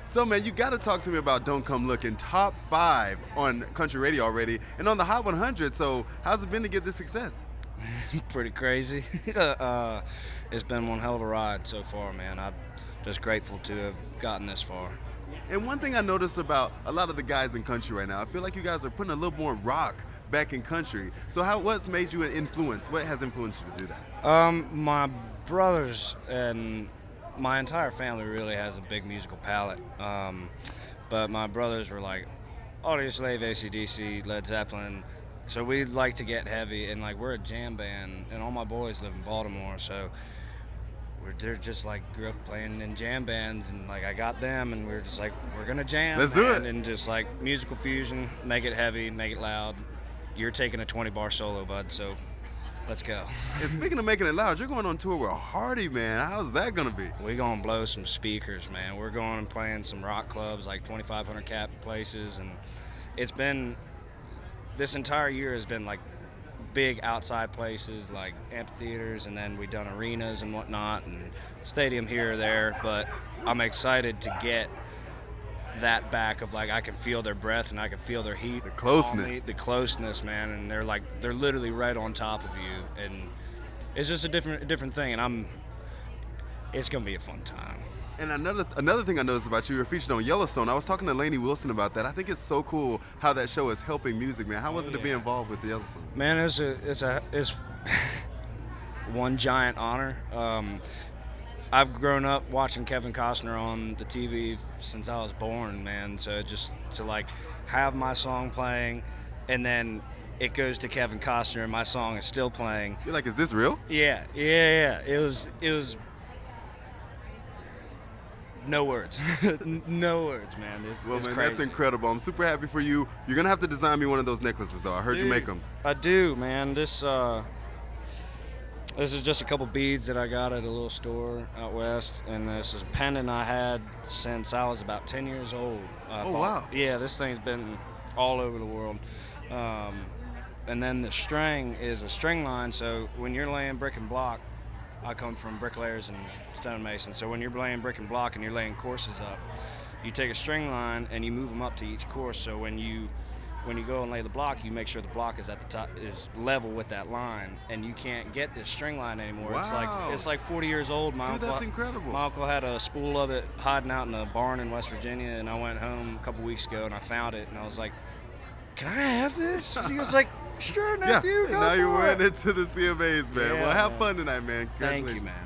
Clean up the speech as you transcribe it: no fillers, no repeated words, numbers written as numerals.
So, man, you got to talk to me about Don't Come Lookin', top 5 on country radio already and on the Hot 100. So, how's it been to get this success? Pretty crazy. It's been one hell of a ride so far, man. I'm just grateful to have gotten this far. And one thing I noticed about a lot of the guys in country right now, I feel like you guys are putting a little more rock back in country. So, what's made you an influence? What has influenced you to do that? My brothers and my entire family really has a big musical palette. But my brothers were like Audioslave, AC/DC, Led Zeppelin. So we like to get heavy, and like we're a jam band, and all my boys live in Baltimore, so they're just like grew up playing in jam bands, and like I got them, and we're just like we're gonna jam. Let's do it. And just like musical fusion, make it heavy, make it loud. You're taking a 20-bar solo, bud, so let's go. And speaking of making it loud, you're going on tour with Hardy, man. How's that gonna be? We're gonna blow some speakers, man. We're going and playing some rock clubs, like 2,500 cap places, and it's been. This entire year has been like big outside places like amphitheaters, and then we've done arenas and whatnot and stadium here or there, but I'm excited to get that back of like I can feel their breath and I can feel their heat. The closeness. On me, the closeness, man, and they're literally right on top of you, and it's just a different thing, and it's gonna be a fun time. And another thing I noticed about you, you're featured on Yellowstone. I was talking to Lainey Wilson about that. I think it's so cool how that show is helping music, man. How was it to be involved with the Yellowstone? Man, it's one giant honor. I've grown up watching Kevin Costner on the TV since I was born, man. So just to like have my song playing, and then it goes to Kevin Costner, and my song is still playing. You're like, is this real? Yeah. It was. No words. No words, man. It's Man, crazy. that's incredible. I'm super happy for you. You're going to have to design me one of those necklaces, though. I heard you make them. I do, man. This is just a couple beads that I got at a little store out west, and this is a pendant I had since I was about 10 years old. Wow. Yeah, this thing's been all over the world. And then the string is a string line, so when you're laying brick and block, I come from bricklayers and stonemasons. So when you're laying brick and block and you're laying courses up, you take a string line and you move them up to each course. So when you go and lay the block, you make sure the block is at the top, is level with that line, and you can't get this string line anymore. Wow. It's like 40 years old. Dude, that's incredible. My uncle had a spool of it hiding out in a barn in West Virginia, and I went home a couple weeks ago and I found it, and I was like, "Can I have this?" He was like, "Sure, nephew, yeah. go Now for you're wearing it." it to the CMAs, man. Yeah, well, have man. fun tonight, man. Thank Congratulations. you, man.